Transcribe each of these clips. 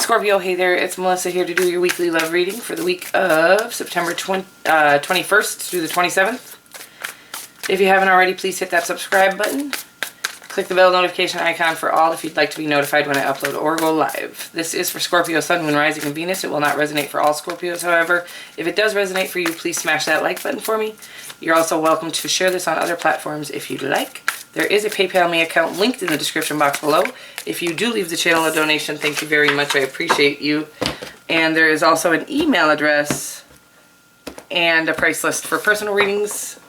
Scorpio, hey there, it's Melissa here to do your weekly love reading for the week of September 21st through the 27th. If you haven't already, please hit that subscribe button. Click the bell notification icon for all if you'd like to be notified when I upload or go live. This is for Scorpio, Sun, Moon, Rising, and Venus. It will not resonate for all Scorpios, however. If it does resonate for you, please smash that like button for me. You're also welcome to share this on other platforms if you'd like. There is a PayPal me account linked in the description box below. If you do leave the channel a donation, thank you very much. I appreciate you. And there is also an email address and a price list for personal readings.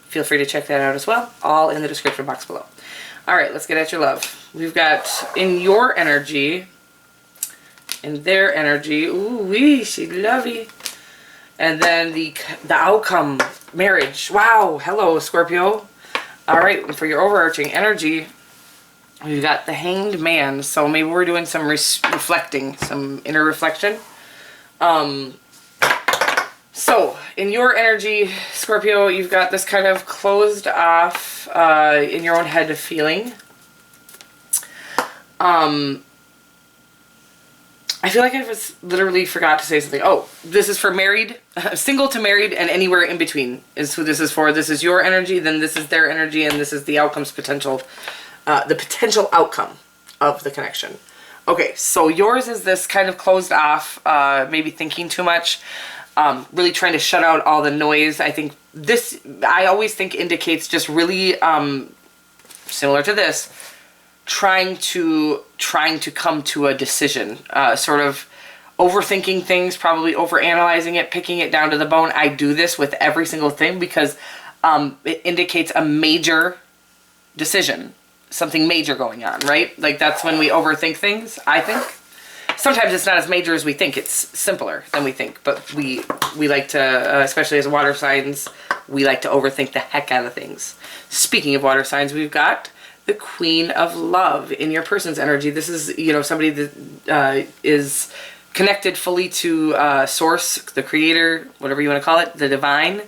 Feel free to check that out as well. All in the description box below. All right, let's get at your love. We've got in your energy, in their energy. Ooh wee, she lovey. And then the outcome, marriage. Wow, hello Scorpio. All right, for your overarching energy, we've got the Hanged Man. So maybe we're doing some reflecting, some inner reflection. So in your energy, Scorpio, you've got this kind of closed off, in your own head feeling. I feel like I just literally forgot to say something. Oh, this is for married, single to married, and anywhere in between is who this is for. This is your energy, then this is their energy, and this is the outcome's potential, the potential outcome of the connection. Okay, so yours is this kind of closed off, maybe thinking too much, really trying to shut out all the noise. I think this, I always think indicates just really, similar to this, trying to come to a decision, sort of overthinking things, probably overanalyzing it, picking it down to the bone. I do this with every single thing because it indicates a major decision, something major going on, right? Like that's when we overthink things, I think. Sometimes it's not as major as we think. It's simpler than we think, but we like to, especially as water signs, we like to overthink the heck out of things. Speaking of water signs, we've got the Queen of Love in your person's energy. This is, you know, somebody that is connected fully to Source, the Creator, whatever you want to call it, the Divine,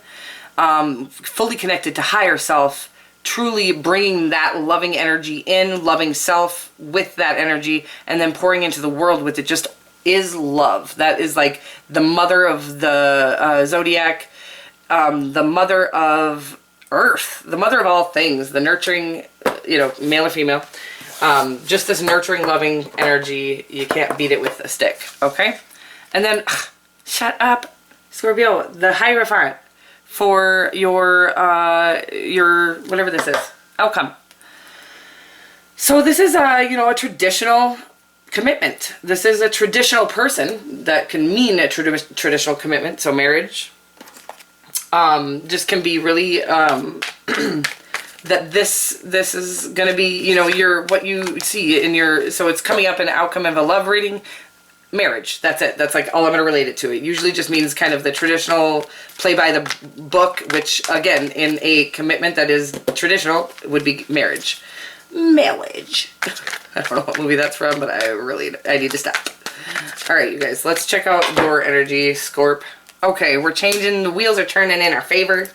fully connected to higher self, truly bringing that loving energy in, loving self with that energy, and then pouring into the world with it. Just is love. That is like the mother of the zodiac, the mother of Earth, the mother of all things, the nurturing, you know, male or female, just this nurturing, loving energy. You can't beat it with a stick, okay? And then, shut up, Scorpio, the Hierophant for your whatever this is, outcome. So this is you know, a traditional commitment. This is a traditional person that can mean a traditional commitment. So marriage, just can be really that this is going to be, you know, what you see in your, so it's coming up in outcome of a love reading. Marriage, that's it. That's like all I'm going to relate it to. It usually just means kind of the traditional play by the book, which again, in a commitment that is traditional, would be marriage. Marriage. I don't know what movie that's from, but I need to stop. All right, you guys, let's check out your energy, Scorp. Okay, we're changing. The wheels are turning in our favor.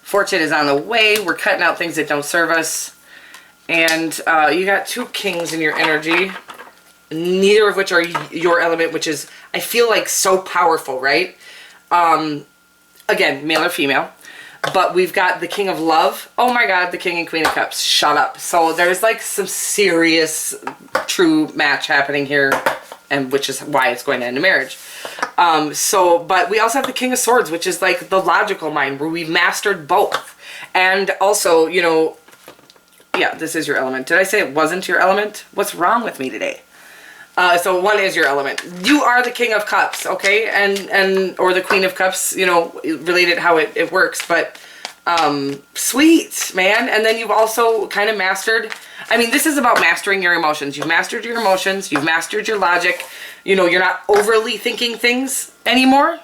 Fortune is on the way. We're cutting out things that don't serve us. And you got two kings in your energy. Neither of which are your element, which is, I feel like, so powerful, right? Again, male or female. But we've got the King of Love. Oh my God, the King and Queen of Cups. Shut up. So there's like some serious true match happening here, and which is why it's going to end in marriage. But we also have the King of Swords, which is like the logical mind, where we've mastered both. And also, you know, yeah, this is your element. Did I say it wasn't your element? What's wrong with me today? So one is your element. You are the King of Cups, okay? And or the Queen of Cups, you know, related how it works. But sweet, man. And then you've also kind of mastered, I mean, this is about mastering your emotions. You've mastered your emotions. You've mastered your logic. You know, you're not overly thinking things anymore.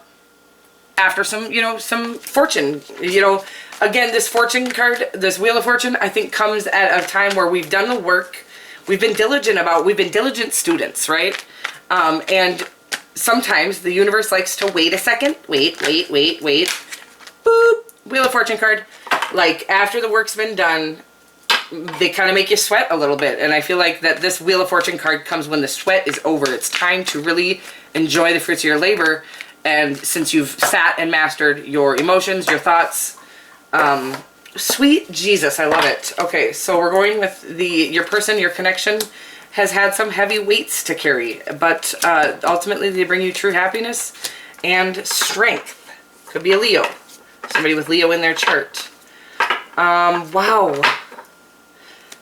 After some, you know, some fortune, you know, again, this fortune card, this Wheel of Fortune, I think comes at a time where we've done the work. We've been diligent students, right? And sometimes the universe likes to wait a second. Wait. Boop. Wheel of Fortune card. Like, after the work's been done, they kind of make you sweat a little bit. And I feel like that this Wheel of Fortune card comes when the sweat is over. It's time to really enjoy the fruits of your labor. And since you've sat and mastered your emotions, your thoughts, sweet Jesus, I love it. Okay, so we're going with your person, your connection has had some heavy weights to carry, but ultimately they bring you true happiness and strength. Could be a Leo. Somebody with Leo in their chart. Wow.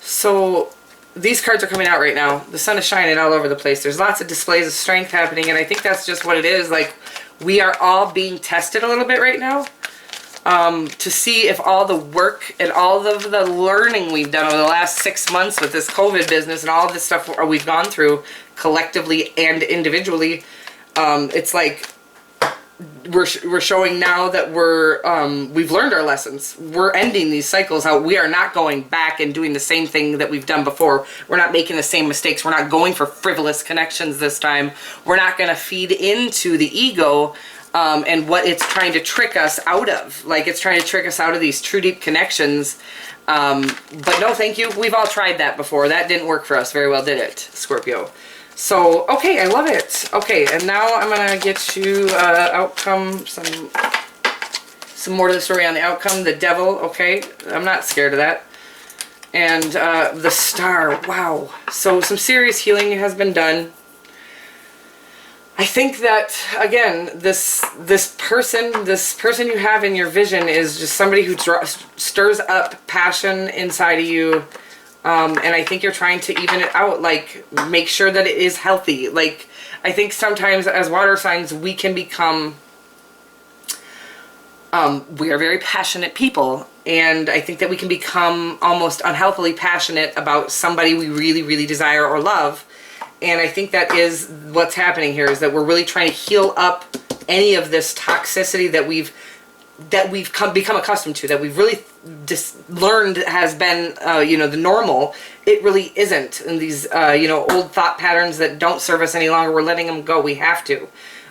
So these cards are coming out right now. The sun is shining all over the place. There's lots of displays of strength happening, and I think that's just what it is. Like, we are all being tested a little bit right now. To see if all the work and all of the learning we've done over the last 6 months with this COVID business and all of this stuff we've gone through collectively and individually, it's like we're showing now that we've learned our lessons. We're ending these cycles out. We are not going back and doing the same thing that we've done before. We're not making the same mistakes. We're not going for frivolous connections this time. We're not going to feed into the ego and what it's trying to trick us out of. Like, it's trying to trick us out of these true deep connections. But no, thank you. We've all tried that before. That didn't work for us very well, did it, Scorpio? So, okay, I love it. Okay, and now I'm going to get you outcome, some more to the story on the outcome. The Devil, okay? I'm not scared of that. And the Star, wow. So some serious healing has been done. I think that, again, this person you have in your vision is just somebody who stirs up passion inside of you, and I think you're trying to even it out, like, make sure that it is healthy. Like, I think sometimes as water signs, we can become, we are very passionate people, and I think that we can become almost unhealthily passionate about somebody we really, really desire or love. And I think that is what's happening here, is that we're really trying to heal up any of this toxicity that we've become accustomed to, that we've really just learned has been, the normal. It really isn't. And these, old thought patterns that don't serve us any longer, we're letting them go. We have to.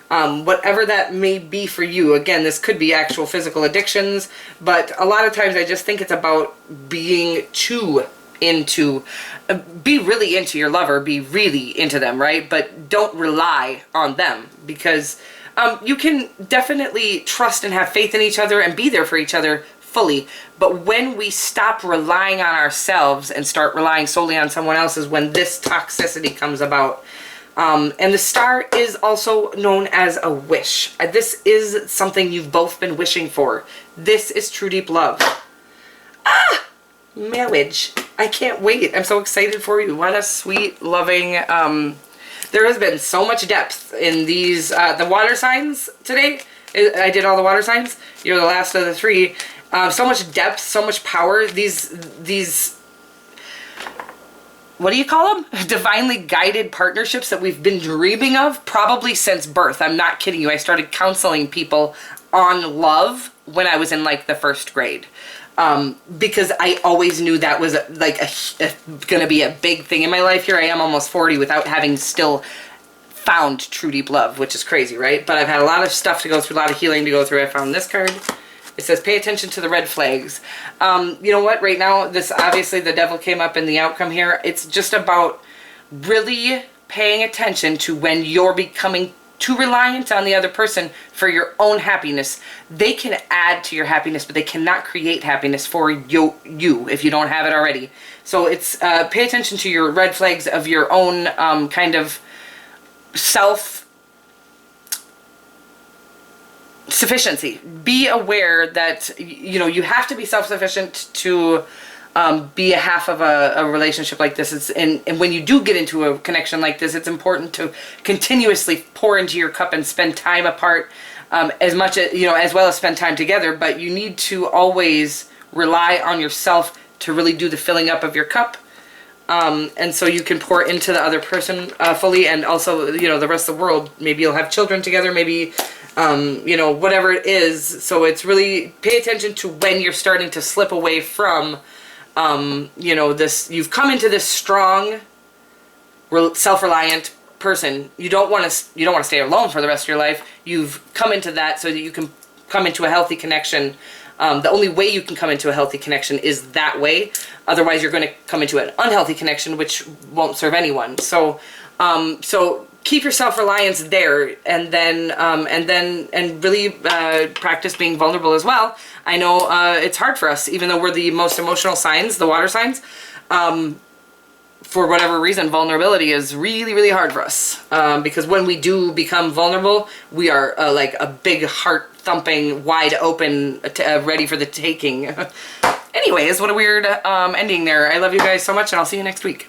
Whatever that may be for you. Again, this could be actual physical addictions, but a lot of times I just think it's about being be really into your lover, be really into them, right? But don't rely on them, because you can definitely trust and have faith in each other and be there for each other fully. But when we stop relying on ourselves and start relying solely on someone else is when this toxicity comes about. And the Star is also known as a wish. This is something you've both been wishing for. This is true deep love. Marriage. I can't wait. I'm so excited for you. What a sweet, loving, there has been so much depth in these, the water signs today. I did all the water signs. You're the last of the three. So much depth, so much power. These, what do you call them? Divinely guided partnerships that we've been dreaming of probably since birth. I'm not kidding you. I started counseling people on love when I was in like the 1st grade. Because I always knew that was gonna be a big thing in my life. Here I am almost 40 without having still found true deep love, which is crazy, right? But I've had a lot of stuff to go through, a lot of healing to go through. I found this card. It says, pay attention to the red flags. You know what? Right now, this obviously the Devil came up in the outcome here. It's just about really paying attention to when you're becoming too reliant on the other person for your own happiness. They can add to your happiness, but they cannot create happiness for you if you don't have it already. So it's pay attention to your red flags of your own kind of self-sufficiency. Be aware that, you have to be self-sufficient to be a half of a relationship like this. And when you do get into a connection like this, it's important to continuously pour into your cup and spend time apart, as much as, as well as spend time together. But you need to always rely on yourself to really do the filling up of your cup. And so you can pour into the other person fully, and also, the rest of the world. Maybe you'll have children together, maybe, whatever it is. So it's really pay attention to when you're starting to slip away from you've come into this strong, self-reliant person. You don't want to stay alone for the rest of your life. You've come into that so that you can come into a healthy connection The only way you can come into a healthy connection is that way. Otherwise, you're going to come into an unhealthy connection, which won't serve anyone. So, so keep your self-reliance there, and really practice being vulnerable as well. I know it's hard for us, even though we're the most emotional signs, the water signs. For whatever reason, vulnerability is really, really hard for us. Because when we do become vulnerable, we are like a big heart thumping, wide open, ready for the taking. Anyways, what a weird ending there. I love you guys so much, and I'll see you next week.